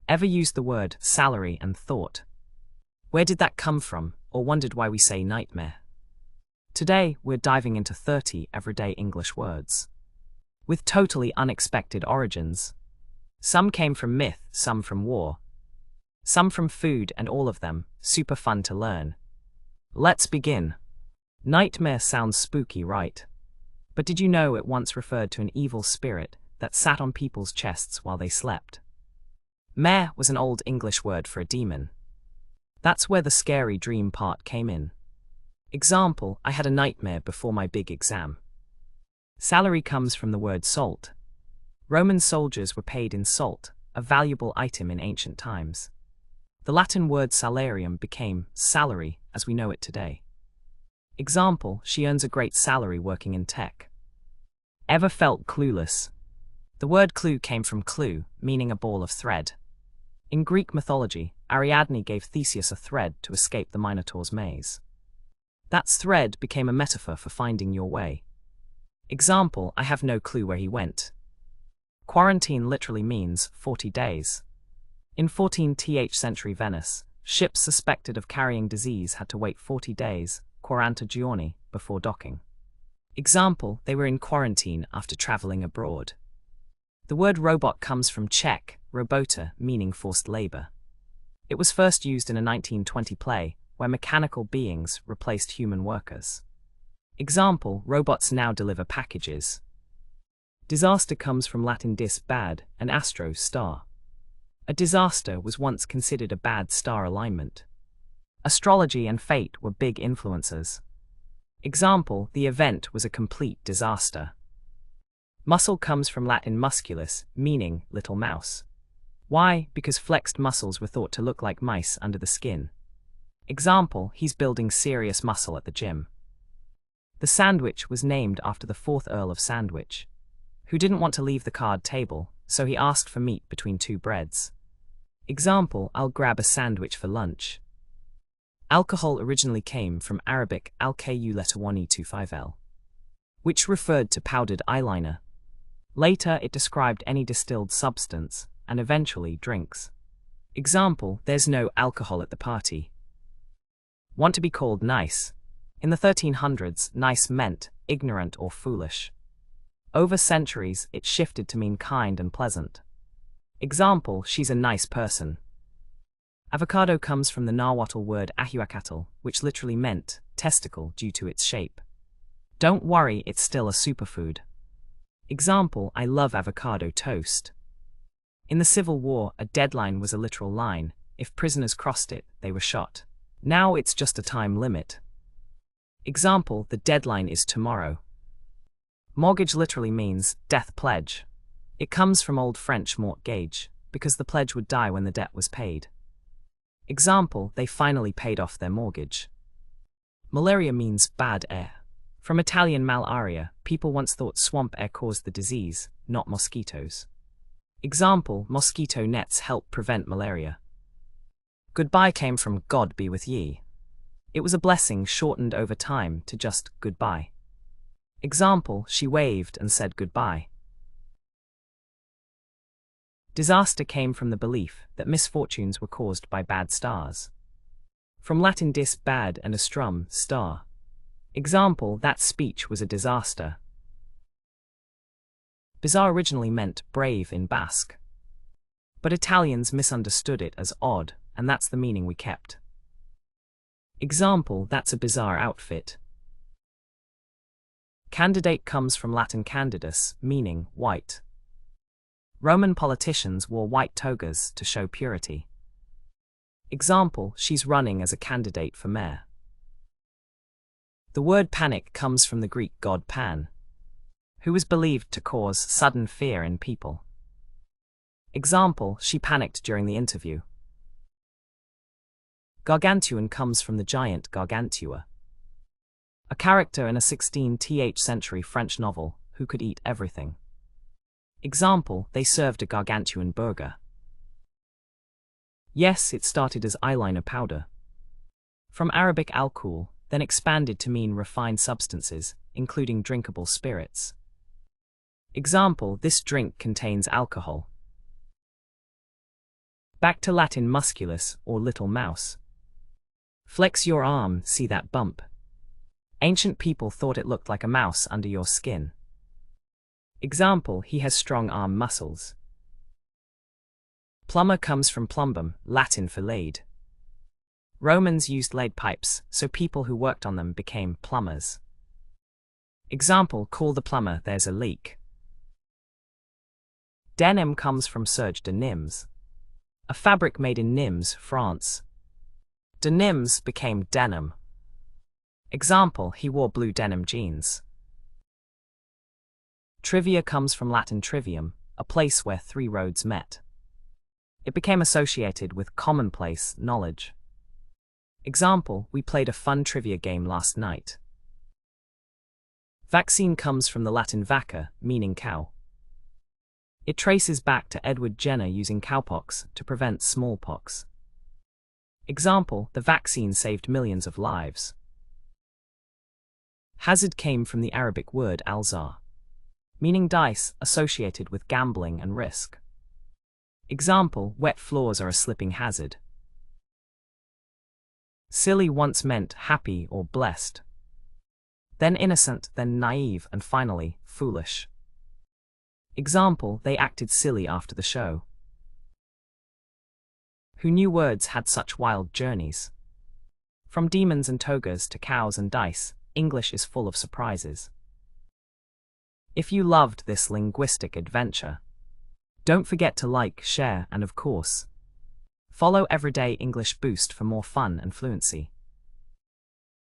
Ever used the word salary and thought, where did that come from, or wondered why we say nightmare? Today, we're diving into 30 everyday English words with totally unexpected origins. Some came from myth, some from war, some from food, and all of them super fun to learn. Let's begin. Nightmare sounds spooky, right? But did you know it once referred to an evil spirit that sat on people's chests while they slept? Mare was an old English word for a demon. That's where the scary dream part came in. Example, I had a nightmare before my big exam. Salary comes from the word salt. Roman soldiers were paid in salt, a valuable item in ancient times. The Latin word salarium became salary as we know it today. Example, she earns a great salary working in tech. Ever felt clueless? The word clue came from clue, meaning a ball of thread. In Greek mythology, Ariadne gave Theseus a thread to escape the Minotaur's maze. That thread became a metaphor for finding your way. Example, I have no clue where he went. Quarantine literally means 40 days. In 14th century Venice, ships suspected of carrying disease had to wait 40 days, 40 giorni, before docking. Example, they were in quarantine after traveling abroad. The word robot comes from Czech, robota, meaning forced labor. It was first used in a 1920 play, where mechanical beings replaced human workers. Example, robots now deliver packages. Disaster comes from Latin dis, bad, and astro, star. A disaster was once considered a bad star alignment. Astrology and fate were big influences. Example, the event was a complete disaster. Muscle comes from Latin musculus, meaning little mouse. Why? Because flexed muscles were thought to look like mice under the skin. Example, he's building serious muscle at the gym. The sandwich was named after the 4th Earl of Sandwich, who didn't want to leave the card table, so he asked for meat between 2 breads. Example, I'll grab a sandwich for lunch. Alcohol originally came from Arabic al-ku letter 1e25l, which referred to powdered eyeliner. Later, it described any distilled substance, and eventually drinks. Example, there's no alcohol at the party. Want to be called nice? In the 1300s, nice meant ignorant or foolish. Over centuries, it shifted to mean kind and pleasant. Example, she's a nice person. Avocado comes from the Nahuatl word avocado, which literally meant testicle due to its shape. Don't worry, it's still a superfood. Example, I love avocado toast. In the Civil War, a deadline was a literal line. If prisoners crossed it, they were shot. Now it's just a time limit. Example, the deadline is tomorrow. Mortgage literally means death pledge. It comes from Old French mort gage, because the pledge would die when the debt was paid. Example, they finally paid off their mortgage. Malaria means bad air. From Italian malaria, people once thought swamp air caused the disease, not mosquitoes. Example, mosquito nets help prevent malaria. Goodbye came from God be with ye. It was a blessing shortened over time to just goodbye. Example, she waved and said goodbye. Disaster came from the belief that misfortunes were caused by bad stars. From Latin dis, bad, and astrum, star. Example, that speech was a disaster. Bizarre originally meant brave in Basque. But Italians misunderstood it as odd, and that's the meaning we kept. Example, that's a bizarre outfit. Candidate comes from Latin candidus, meaning white. Roman politicians wore white togas to show purity. Example, she's running as a candidate for mayor. The word panic comes from the Greek god Pan, who was believed to cause sudden fear in people. Example, she panicked during the interview. Gargantuan comes from the giant Gargantua, a character in a 16th century French novel who could eat everything. Example, they served a gargantuan burger. Yes, it started as eyeliner powder. From Arabic alcohol, then expanded to mean refined substances, including drinkable spirits. Example, this drink contains alcohol. Back to Latin musculus, or little mouse. Flex your arm, see that bump? Ancient people thought it looked like a mouse under your skin. Example, he has strong arm muscles. Plumber comes from plumbum, Latin for lead. Romans used lead pipes, so people who worked on them became plumbers. Example, call the plumber, there's a leak. Denim comes from serge de Nimes, a fabric made in Nimes, France. De Nimes became denim. Example, he wore blue denim jeans. Trivia comes from Latin trivium, a place where three roads met. It became associated with commonplace knowledge. Example, we played a fun trivia game last night. Vaccine comes from the Latin vacca, meaning cow. It traces back to Edward Jenner using cowpox to prevent smallpox. Example, the vaccine saved millions of lives. Hazard came from the Arabic word al-zar, meaning dice, associated with gambling and risk. Example, wet floors are a slipping hazard. Silly once meant happy or blessed, then innocent, then naive, and finally, foolish. Example, they acted silly after the show. Who knew words had such wild journeys? From demons and togas to cows and dice, English is full of surprises. If you loved this linguistic adventure, don't forget to like, share, and of course, follow Everyday English Boost for more fun and fluency.